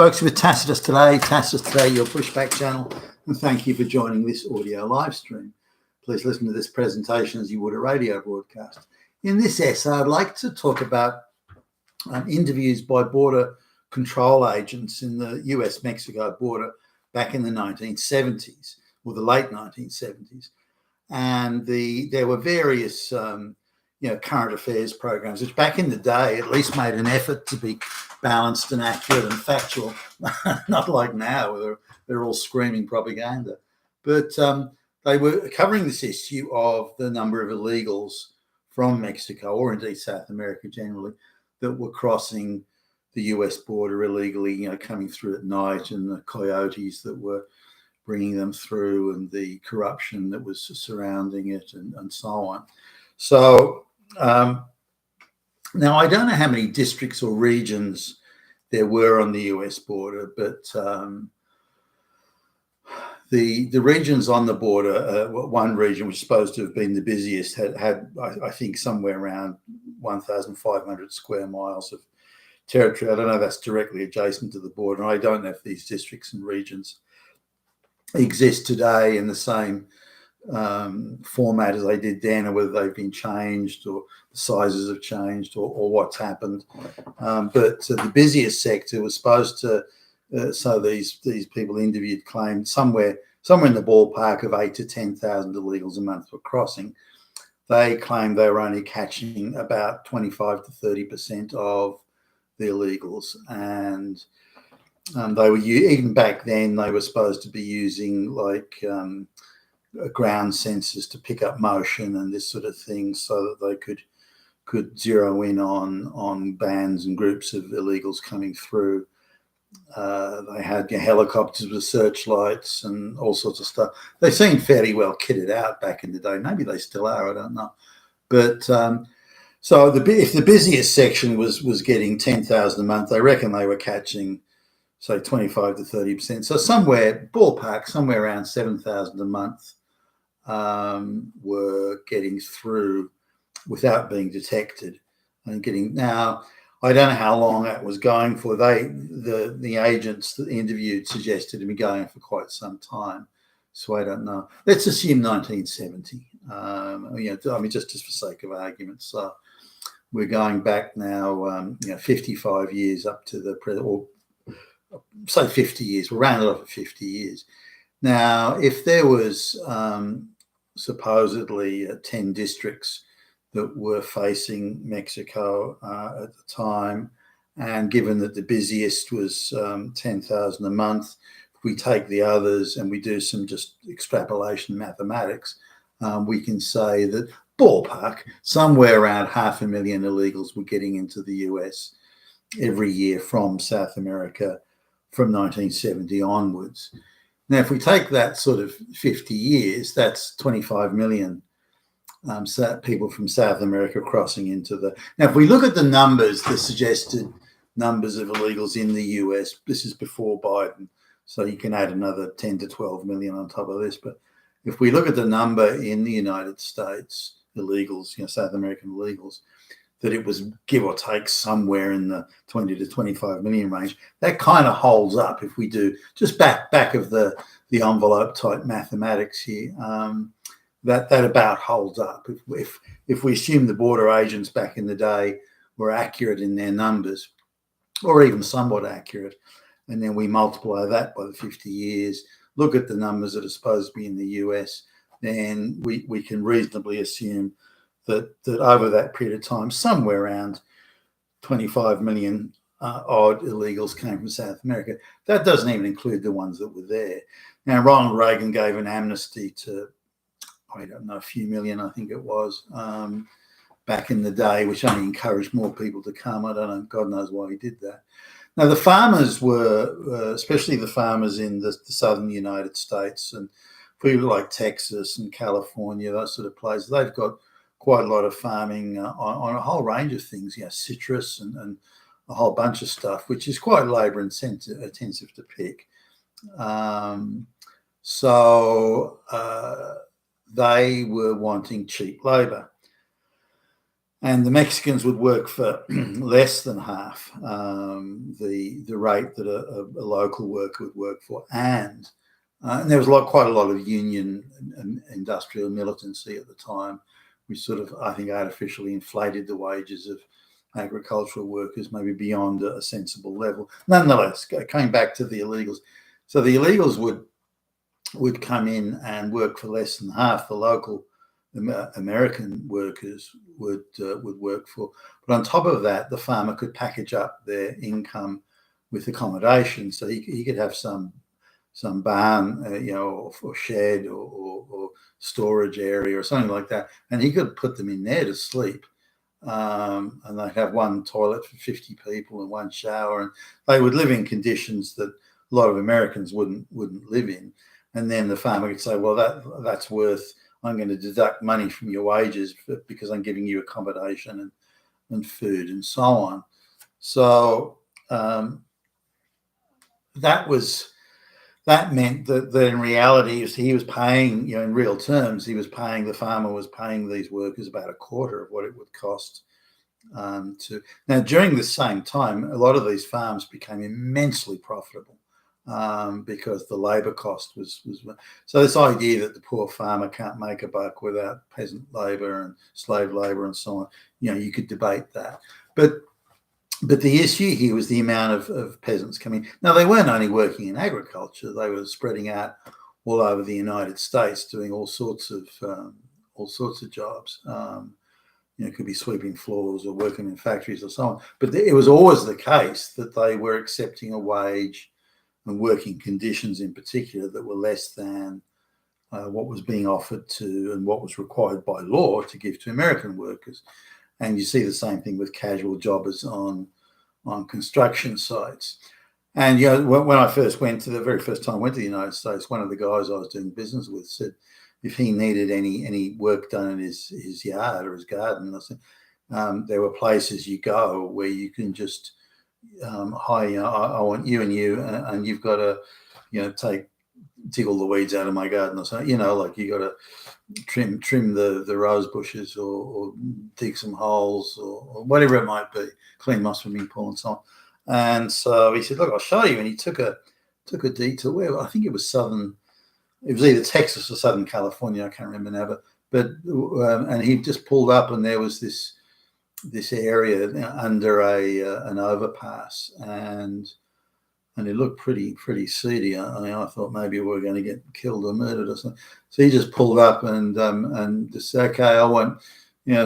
folks, with Tacitus Today. Tacitus Today, your pushback channel, and thank you for joining this audio live stream. Please listen to this presentation as you would a radio broadcast. In this essay, I'd like to talk about interviews by border control agents in the US-Mexico border back in the 1970s, or the late 1970s. And there were various current affairs programs, which back in the day at least made an effort to be balanced and accurate and factual, not like now where they're all screaming propaganda. But they were covering this issue of the number of illegals from Mexico, or indeed South America generally, that were crossing the US border illegally, coming through at night, and the coyotes that were bringing them through, and the corruption that was surrounding it, and so on. So now I don't know how many districts or regions there were on the US border, but the regions on the border, one region which is supposed to have been the busiest, had I think somewhere around 1,500 square miles of territory. I don't know if that's directly adjacent to the border. I don't know if these districts and regions exist today in the same format as they did then, or whether they've been changed, or the sizes have changed, or what's happened. But the busiest sector was supposed to, so these people interviewed claimed somewhere in the ballpark of 8,000 to 10,000 illegals a month were crossing. They claimed they were only catching about 25 to 30% of the illegals, and they were, even back then, they were supposed to be using ground sensors to pick up motion and this sort of thing, so that they could zero in on bands and groups of illegals coming through. They had helicopters with searchlights and all sorts of stuff. They seemed fairly well kitted out back in the day. Maybe they still are, I don't know. But so if the busiest section was getting 10,000 a month, they reckon they were catching, say, 25 to 30%. So ballpark, somewhere around 7,000 a month were getting through without being detected and getting. Now, I don't know how long that was going for. The agents that interviewed suggested to be going for quite some time, so I don't know. Let's assume 1970. Just for sake of argument. So we're going back now, 55 years up to the present, or say 50 years. We'll round it off at 50 years. Now, if there was supposedly 10 districts that were facing Mexico at the time, and given that the busiest was 10,000 a month, if we take the others and we do some just extrapolation mathematics, we can say that ballpark, somewhere around 500,000 illegals were getting into the US every year from South America from 1970 onwards. Now, if we take that sort of 50 years, that's 25 million people from South America crossing into the. Now, if we look at the numbers, the suggested numbers of illegals in the US, this is before Biden, so you can add another 10 to 12 million on top of this. But if we look at the number in the United States, illegals, South American illegals, that it was give or take somewhere in the 20 to 25 million range, that kind of holds up if we do just back of the envelope type mathematics here. That about holds up. If we assume the border agents back in the day were accurate in their numbers, or even somewhat accurate, and then we multiply that by the 50 years, look at the numbers that are supposed to be in the US, then we can reasonably assume that over that period of time, somewhere around 25 million odd illegals came from South America. That doesn't even include the ones that were there. Now, Ronald Reagan gave an amnesty to, I don't know, a few million, I think it was, back in the day, which only encouraged more people to come. I don't know, God knows why he did that. Now, the farmers were, especially the farmers in the southern United States, and people like Texas and California, those sort of places, they've got quite a lot of farming on a whole range of things, citrus and a whole bunch of stuff, which is quite labor intensive to pick. So they were wanting cheap labor. and the Mexicans would work for less than half the rate that a local worker would work for, and there was quite a lot of union and industrial militancy at the time, which sort of, I think, artificially inflated the wages of agricultural workers, maybe beyond a sensible level. Nonetheless, coming back to the illegals, so the illegals would come in and work for less than half the local American workers would work for. But on top of that, the farmer could package up their income with accommodation, so he could have some barn, or shed or storage area or something like that, and he could put them in there to sleep. And they'd have one toilet for 50 people and one shower, and they would live in conditions that a lot of Americans wouldn't live in. And then the farmer could say, well, that's worth, I'm going to deduct money from your wages because I'm giving you accommodation and food and so on. So that meant that in reality, he was paying, in real terms, the farmer was paying these workers about a quarter of what it would cost to. Now, during the same time, a lot of these farms became immensely profitable because the labor cost was. So this idea that the poor farmer can't make a buck without peasant labor and slave labor and so on, you could debate that. But the issue here was the amount of peasants coming. Now, they weren't only working in agriculture; they were spreading out all over the United States, doing all sorts of jobs. It could be sweeping floors or working in factories or so on. But it was always the case that they were accepting a wage and working conditions, in particular, that were less than what was being offered to and what was required by law to give to American workers. And you see the same thing with casual jobbers on construction sites. And when I the very first time I went to the United States, one of the guys I was doing business with said if he needed any work done in his yard or his garden, I said, there were places you go where you can just hi, I want you and you've got to dig all the weeds out of my garden or something. Like you got to trim the rose bushes or dig some holes or whatever it might be, clean my swimming pool and so on. And so he said, look, I'll show you. And he took a detour where I think it was either Texas or Southern California, I can't remember now, but and he just pulled up and there was this area under an overpass and it looked pretty seedy. I thought maybe we were going to get killed or murdered or something. So he just pulled up and just said, okay, I want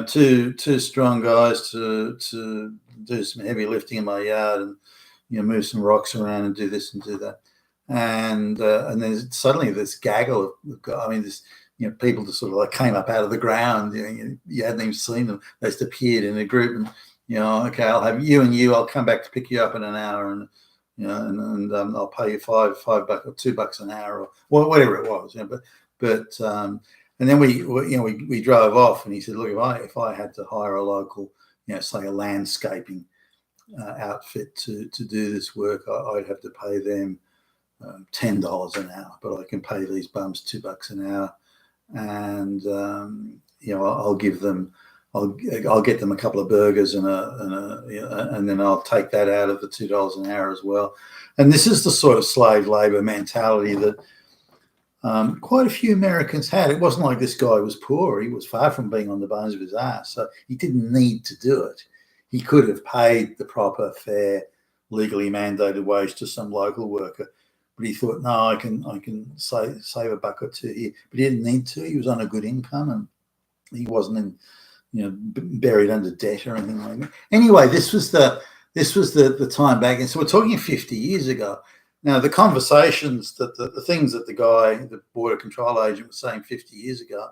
two strong guys to do some heavy lifting in my yard and move some rocks around and do this and do that. And then suddenly this gaggle of people just sort of like came up out of the ground. You hadn't even seen them. They just appeared in a group and okay, I'll have you and you. I'll come back to pick you up in an hour and. And I'll pay you $5 or $2 an hour or whatever it was. But and then we drove off, and he said, look, if I had to hire a local, say a landscaping outfit to do this work, I'd have to pay them $10 an hour, but I can pay these bums $2 an hour, and I'll give them. I'll get them a couple of burgers and then I'll take that out of the $2 an hour as well. And this is the sort of slave labor mentality that quite a few Americans had. It wasn't like this guy was poor. He was far from being on the bones of his ass. So he didn't need to do it. He could have paid the proper, fair, legally mandated wage to some local worker. But he thought, no, I can save a buck or two here. But he didn't need to. He was on a good income and he wasn't in buried under debt or anything like that. Anyway, this was the time back, and so we're talking 50 years ago. Now, the conversations the things that the border control agent was saying 50 years ago,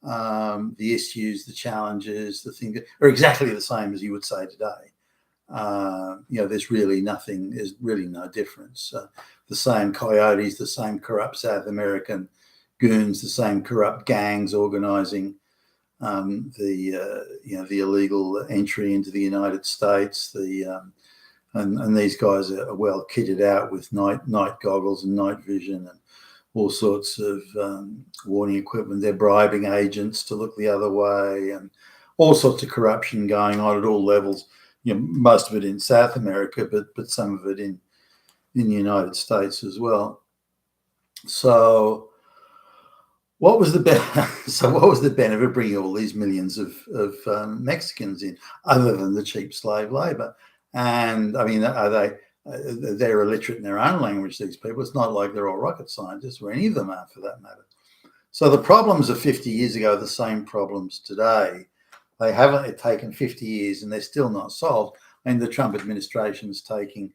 the issues, the challenges, the things are exactly the same as you would say today. There's really nothing. There's really no difference. The same coyotes, the same corrupt South American goons, the same corrupt gangs organising. The illegal entry into the United States, and these guys are well kitted out with night goggles and night vision and all sorts of warning equipment. They're bribing agents to look the other way and all sorts of corruption going on at all levels. Most of it in South America, but some of it in the United States as well. So what was the benefit of bringing all these millions of Mexicans in, other than the cheap slave labor? And I mean, they're illiterate in their own language, these people. It's not like they're all rocket scientists, or any of them are, for that matter. So the problems of 50 years ago are the same problems today. They haven't taken 50 years and they're still not solved. And the Trump administration is taking,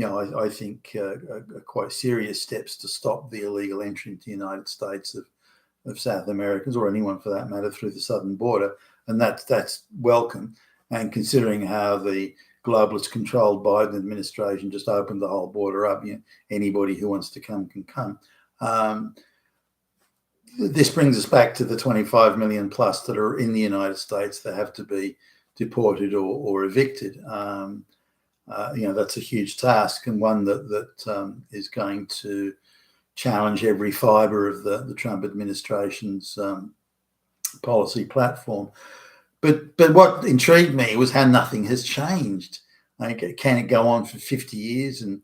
I think, quite serious steps to stop the illegal entry into the United States of South Americans, or anyone for that matter, through the southern border. And that's welcome. And considering how the globalist controlled Biden administration just opened the whole border up, anybody who wants to come can come. This brings us back to the 25 million plus that are in the United States that have to be deported or evicted. That's a huge task, and one that is going to challenge every fibre of the Trump administration's policy platform. But what intrigued me was how nothing has changed. Can it go on for 50 years and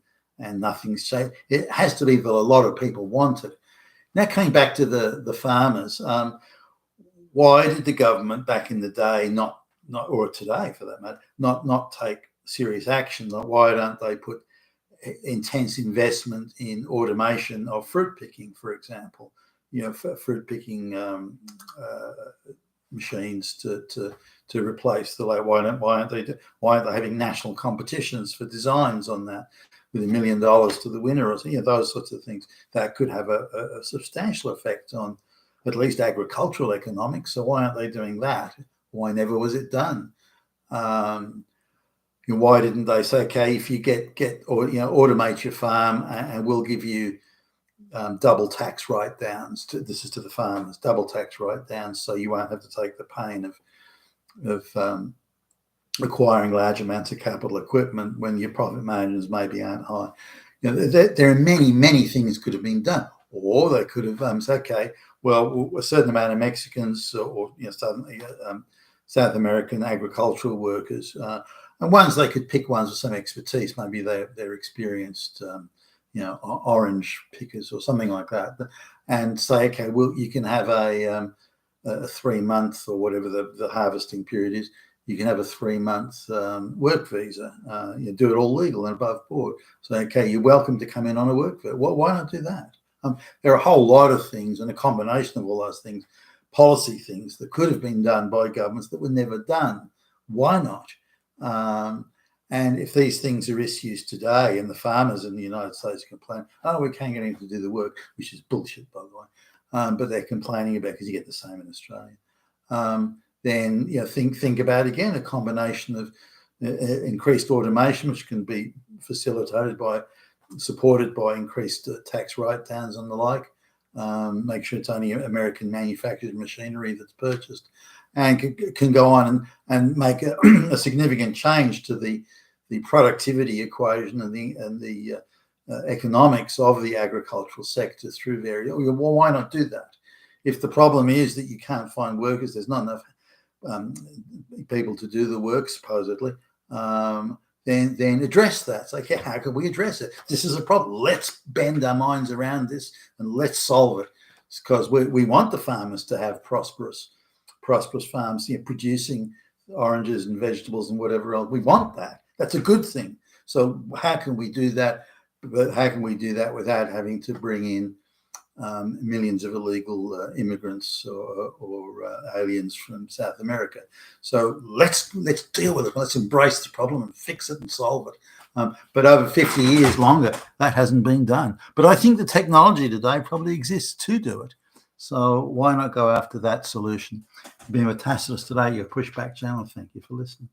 nothing's changed? It has to be that a lot of people want it. Now, coming back to the farmers, why did the government back in the day or today for that matter, not take serious action? Like, why don't they put intense investment in automation of fruit picking, for example? Fruit picking machines to replace the like. Why aren't they having national competitions for designs on that, with $1 million to the winner, or those sorts of things that could have a substantial effect on at least agricultural economics? So why aren't they doing that? Why never was it done? Why didn't they say, okay, if you automate your farm and we'll give you double tax write-downs? This is to the farmers, double tax write-downs, so you won't have to take the pain of acquiring large amounts of capital equipment when your profit margins maybe aren't high. There are many things could have been done, or they could have said, okay, well, a certain amount of Mexicans or South American agricultural workers, and ones they could pick ones with some expertise. Maybe they're experienced, orange pickers or something like that, and say, okay, well, you can have a 3-month or whatever the harvesting period is. You can have a 3-month work visa. Do it all legal and above board. So, okay, you're welcome to come in on a work visa. Well, why not do that? There are a whole lot of things, and a combination of all those things, policy things that could have been done by governments that were never done. Why not? And if these things are issues today, and the farmers in the United States complain, we can't get anyone to do the work, which is bullshit, by the way, but they're complaining about, because you get the same in Australia. Then think about, again, a combination of increased automation, which can be supported by increased tax write-downs and the like. Make sure it's only American manufactured machinery that's purchased, and can go on and make a significant change to the productivity equation and the economics of the agricultural sector through various. Well, why not do that? If the problem is that you can't find workers, there's not enough people to do the work, supposedly, then address that. It's like, how can we address it? This is a problem. Let's bend our minds around this and let's solve it. It's because we want the farmers to have prosperous farms, producing oranges and vegetables and whatever else. We want that. That's a good thing. So how can we do that? But how can we do that without having to bring in millions of illegal immigrants or aliens from South America? So let's deal with it. Let's embrace the problem and fix it and solve it. But over 50 years longer, that hasn't been done. But I think the technology today probably exists to do it. So why not go after that solution? Being with Tacitus today, your Pushback channel. Thank you for listening.